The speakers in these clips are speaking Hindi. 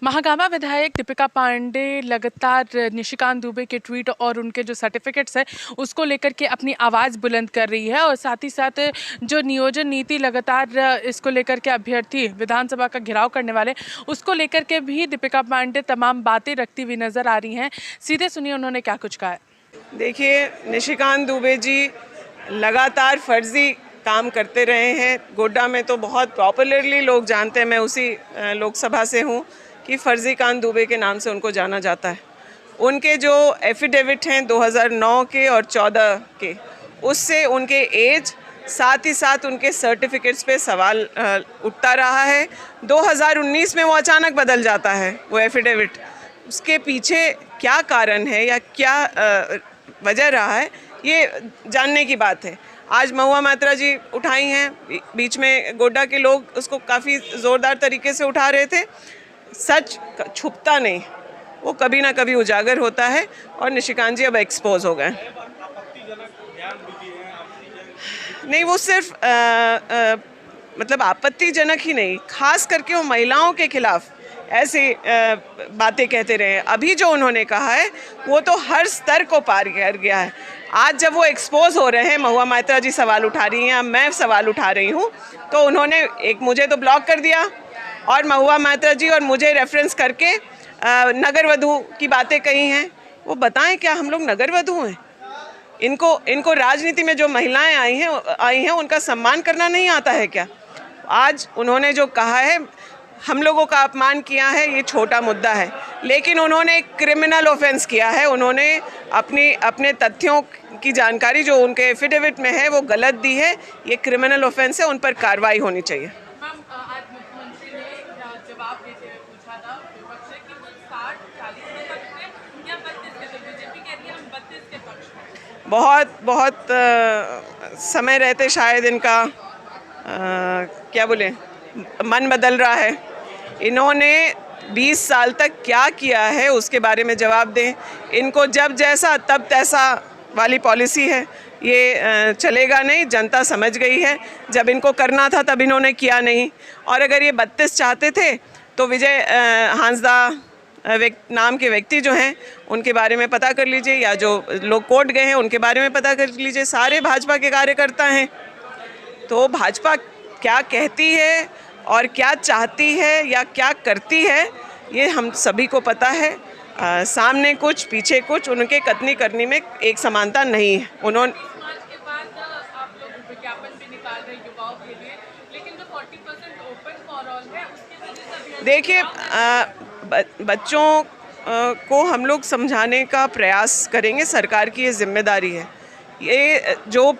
महागामा विधायक दीपिका पांडे लगातार निशिकांत दुबे के ट्वीट और उनके जो सर्टिफिकेट्स है उसको लेकर के अपनी आवाज़ बुलंद कर रही है और साथ ही साथ जो नियोजन नीति लगातार इसको लेकर के अभ्यर्थी विधानसभा का घेराव करने वाले उसको लेकर के भी दीपिका पांडे तमाम बातें रखती हुई नज़र आ रही हैं। सीधे सुनिए उन्होंने क्या कुछ कहा है। देखिए, निशिकांत दुबे जी लगातार फर्जी काम करते रहे हैं। गोड्डा में तो बहुत पॉपुलरली लोग जानते हैं, मैं उसी लोकसभा से हूँ कि फर्जी कांत दुबे के नाम से उनको जाना जाता है। उनके जो एफिडेविट हैं 2009 के और 14 के, उससे उनके एज साथ ही साथ उनके सर्टिफिकेट्स पे सवाल उठता रहा है। 2019 में वो अचानक बदल जाता है वो एफिडेविट। उसके पीछे क्या कारण है या क्या वजह रहा है, ये जानने की बात है। आज महुआ मैत्रा जी उठाई हैं, बीच में गोड्डा के लोग उसको काफ़ी ज़ोरदार तरीके से उठा रहे थे। सच छुपता नहीं, वो कभी ना कभी उजागर होता है और निशिकांत जी अब एक्सपोज हो गए। नहीं, वो सिर्फ मतलब आपत्तिजनक ही नहीं, खास करके वो महिलाओं के खिलाफ ऐसी बातें कहते रहे। अभी जो उन्होंने कहा है वो तो हर स्तर को पार कर गया है। आज जब वो एक्सपोज हो रहे हैं, महुआ मैत्रा जी सवाल उठा रही हैं, मैं सवाल उठा रही हूँ, तो उन्होंने एक मुझे तो ब्लॉक कर दिया और महुआ मैत्रा जी और मुझे रेफरेंस करके नगर वधू की बातें कही हैं। वो बताएं क्या हम लोग नगर वधू हैं? इनको राजनीति में जो महिलाएं आई हैं उनका सम्मान करना नहीं आता है क्या? आज उन्होंने जो कहा है, हम लोगों का अपमान किया है, ये छोटा मुद्दा है, लेकिन उन्होंने एक क्रिमिनल ऑफेंस किया है। उन्होंने अपने तथ्यों की जानकारी जो उनके एफिडेविट में है वो गलत दी है। ये क्रिमिनल ऑफेंस है, उन पर कार्रवाई होनी चाहिए। आज मुख्यमंत्री ने जवाब देते हुए पूछा था विपक्ष से कि वो 60-40 के पक्ष में या 32 के, तो बीजेपी कह रही है हम 32 के पक्ष में। बहुत समय रहते शायद इनका क्या बोले मन बदल रहा है। इन्होंने 20 साल तक क्या किया है उसके बारे में जवाब दें। इनको जब जैसा तब तैसा वाली पॉलिसी है, ये चलेगा नहीं। जनता समझ गई है, जब इनको करना था तब इन्होंने किया नहीं। और अगर ये 32 चाहते थे तो विजय हांसदा नाम के व्यक्ति जो हैं उनके बारे में पता कर लीजिए, या जो लोग कोर्ट गए हैं उनके बारे में पता कर लीजिए। सारे भाजपा के कार्यकर्ता हैं। तो भाजपा क्या कहती है और क्या चाहती है या क्या करती है, ये हम सभी को पता है। सामने कुछ पीछे कुछ, उनके कथनी करनी में एक समानता नहीं है। उन्होंने के बाद आप लोग विज्ञापन भी निकाल रहे युवाओं के लिए, लेकिन जो 40% ओपन फॉर ऑल है उसकी वजह से देखिए, बच्चों को हम लोग समझाने का प्रयास करेंगे, सरकार की ये जिम्मेदारी है। ये जो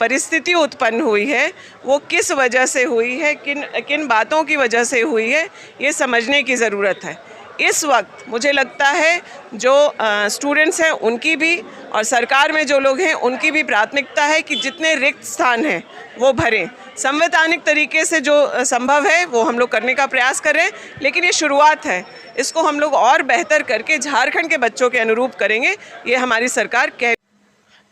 परिस्थिति उत्पन्न हुई है वो किस वजह से हुई है, किन बातों की वजह से हुई है, ये समझने की ज़रूरत है। इस वक्त मुझे लगता है जो स्टूडेंट्स हैं उनकी भी और सरकार में जो लोग हैं उनकी भी प्राथमिकता है कि जितने रिक्त स्थान हैं वो भरें। संवैधानिक तरीके से जो संभव है वो हम लोग करने का प्रयास करें, लेकिन ये शुरुआत है। इसको हम लोग और बेहतर करके झारखंड के बच्चों के अनुरूप करेंगे, ये हमारी सरकार कह।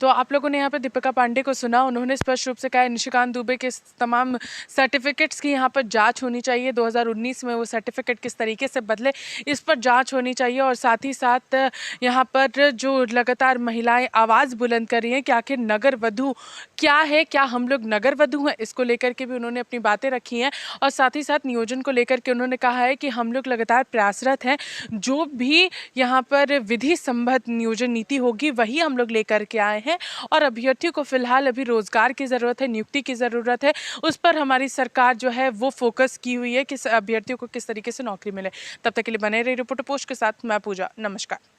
तो आप लोगों ने यहाँ पर दीपिका पांडे को सुना। उन्होंने स्पष्ट रूप से कहा निशिकांत दुबे के तमाम सर्टिफिकेट्स की यहाँ पर जांच होनी चाहिए। 2019 में वो सर्टिफिकेट किस तरीके से बदले, इस पर जांच होनी चाहिए। और साथ ही साथ यहाँ पर जो लगातार महिलाएं आवाज़ बुलंद कर रही हैं कि आखिर नगर वधू क्या है, क्या हम लोग नगर वधू हैं, इसको लेकर के भी उन्होंने अपनी बातें रखी हैं। और साथ ही साथ नियोजन को लेकर के उन्होंने कहा है कि हम लोग लगातार प्रयासरत हैं, जो भी यहाँ पर विधि संबद्ध नियोजन नीति होगी वही हम लोग लेकर के आए हैं। और अभ्यर्थियों को फिलहाल अभी रोजगार की ज़रूरत है, नियुक्ति की ज़रूरत है। उस पर हमारी सरकार जो है वो फोकस की हुई है कि अभ्यर्थियों को किस तरीके से नौकरी मिले। तब तक के लिए बने रही रिपोर्टर पोस्ट के साथ मैं पूजा। नमस्कार।